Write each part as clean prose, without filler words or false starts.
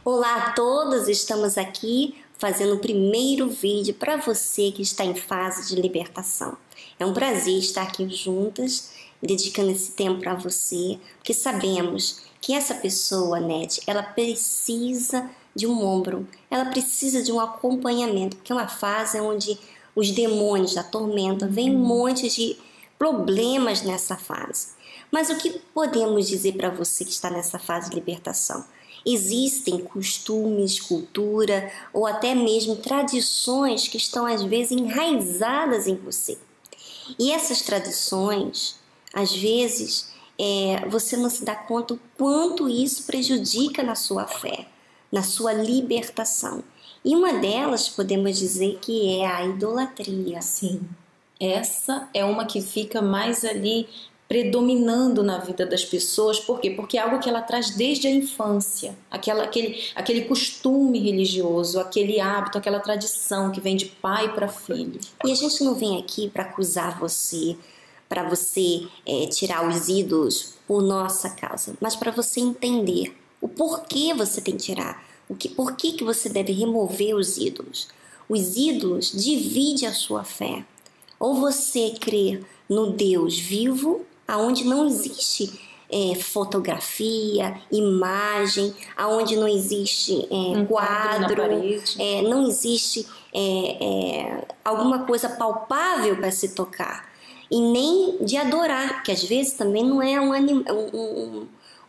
Olá a todos, estamos aqui fazendo o primeiro vídeo para você que está em fase de libertação. É um prazer estar aqui juntas, dedicando esse tempo para você, porque sabemos que essa pessoa, Nete, ela precisa de um ombro, ela precisa de um acompanhamento, porque é uma fase onde os demônios da tormenta vêm um monte de problemas nessa fase. Mas o que podemos dizer para você que está nessa fase de libertação? Existem costumes, cultura ou até mesmo tradições que estão às vezes enraizadas em você. E essas tradições, às vezes, você não se dá conta o quanto isso prejudica na sua fé, na sua libertação. E uma delas podemos dizer que é a idolatria. Sim, essa é uma que fica mais ali predominando na vida das pessoas. Por quê? Porque é algo que ela traz desde a infância, aquele costume religioso, aquele hábito, aquela tradição que vem de pai para filho. E a gente não vem aqui para acusar você, para você tirar os ídolos por nossa causa, mas para você entender o porquê você tem que tirar, por que você deve remover os ídolos. Os ídolos dividem a sua fé. Ou você crê no Deus vivo, aonde não existe fotografia, imagem, aonde não existe quadro, não existe alguma coisa palpável para se tocar, e nem de adorar, porque às vezes também não é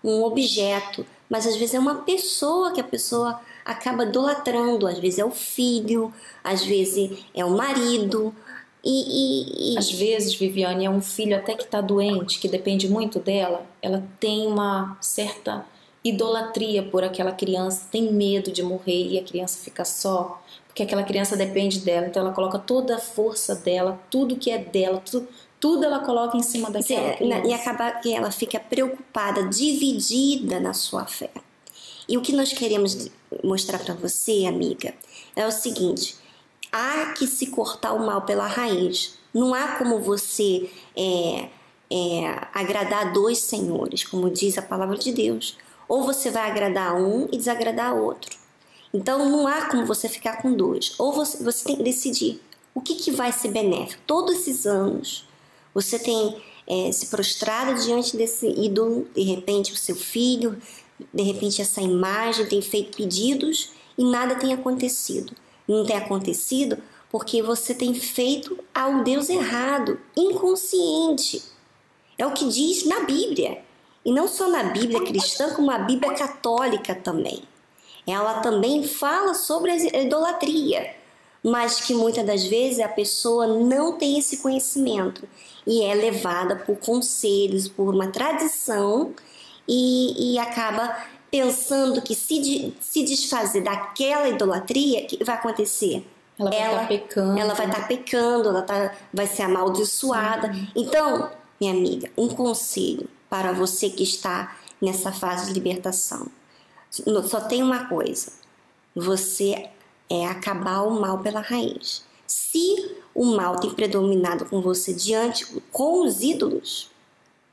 um objeto, mas às vezes é uma pessoa que a pessoa acaba idolatrando. Às vezes é o filho, às vezes é o marido. Às vezes, Viviane, é um filho até que está doente, que depende muito dela, ela tem uma certa idolatria por aquela criança, tem medo de morrer e a criança fica só, porque aquela criança depende dela, então ela coloca toda a força dela, tudo que é dela, tudo ela coloca em cima daquela criança. E acaba que ela fica preocupada, dividida na sua fé. E o que nós queremos mostrar para você, amiga, é o seguinte: há que se cortar o mal pela raiz. Não há como você agradar dois senhores, como diz a palavra de Deus. Ou você vai agradar um e desagradar outro. Então não há como você ficar com dois. Ou você tem que decidir o que vai ser benéfico. Todos esses anos você tem se prostrado diante desse ídolo, de repente o seu filho, de repente essa imagem, tem feito pedidos e nada tem acontecido. Não tem acontecido porque você tem feito ao Deus errado, inconsciente. É o que diz na Bíblia. E não só na Bíblia cristã, como a Bíblia católica também. Ela também fala sobre a idolatria, mas que muitas das vezes a pessoa não tem esse conhecimento e é levada por conselhos, por uma tradição e acaba pensando que se desfazer daquela idolatria, o que vai acontecer? Ela vai estar pecando. Ela vai estar pecando, vai ser amaldiçoada. Então, minha amiga, um conselho para você que está nessa fase de libertação. Só tem uma coisa: você acabar o mal pela raiz. Se o mal tem predominado com você com os ídolos,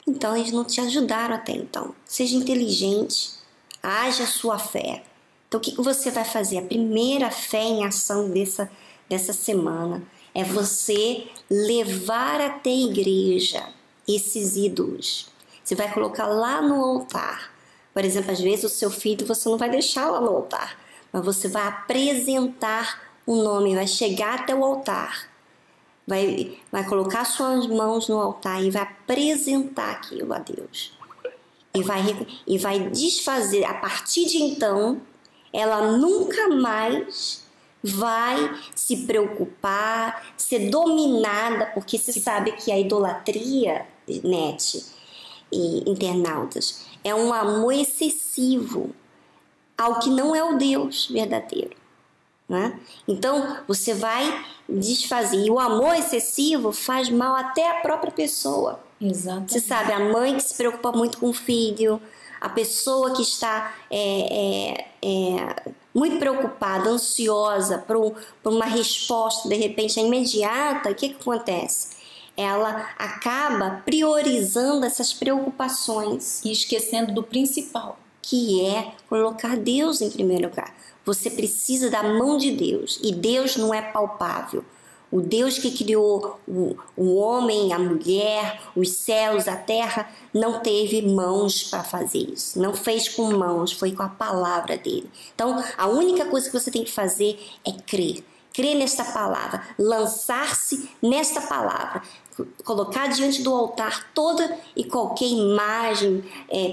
então eles não te ajudaram até então. Seja inteligente, haja a sua fé. Então o que você vai fazer? A primeira fé em ação dessa semana é você levar até a igreja esses ídolos. Você vai colocar lá no altar. Por exemplo, às vezes o seu filho você não vai deixar lá no altar, mas você vai apresentar o nome, vai chegar até o altar, vai colocar suas mãos no altar e vai apresentar aquilo a Deus. E vai desfazer. A partir de então, ela nunca mais vai se preocupar, ser dominada, porque você sabe que a idolatria, Nete e internautas, é um amor excessivo ao que não é o Deus verdadeiro, né? Então você vai desfazer. E o amor excessivo faz mal até à própria pessoa. Exatamente. Você sabe, a mãe que se preocupa muito com o filho, a pessoa que está muito preocupada, ansiosa por uma resposta de repente imediata, o que acontece? Ela acaba priorizando essas preocupações e esquecendo do principal. que é colocar Deus em primeiro lugar. Você precisa da mão de Deus, e Deus não é palpável. O Deus que criou o homem, a mulher, os céus, a terra, não teve mãos para fazer isso. Não fez com mãos, foi com a palavra dele. Então, a única coisa que você tem que fazer é crer. Crer nesta palavra, lançar-se nesta palavra, colocar diante do altar toda e qualquer imagem,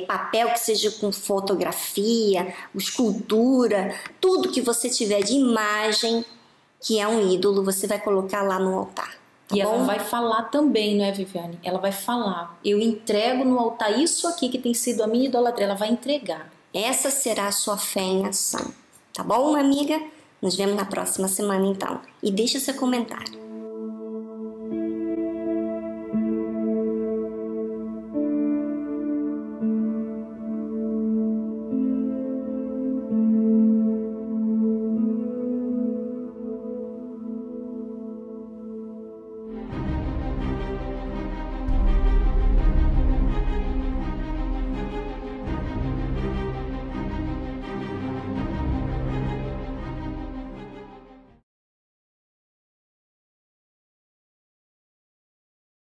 papel que seja com fotografia, escultura, tudo que você tiver de imagem, que é um ídolo, você vai colocar lá no altar. Tá e bom? Ela vai falar também, não é, Viviane? Ela vai falar, eu entrego no altar isso aqui que tem sido a minha idolatria. Ela vai entregar. Essa será a sua fé em ação. Tá bom, amiga? Nos vemos na próxima semana, então. E deixa seu comentário.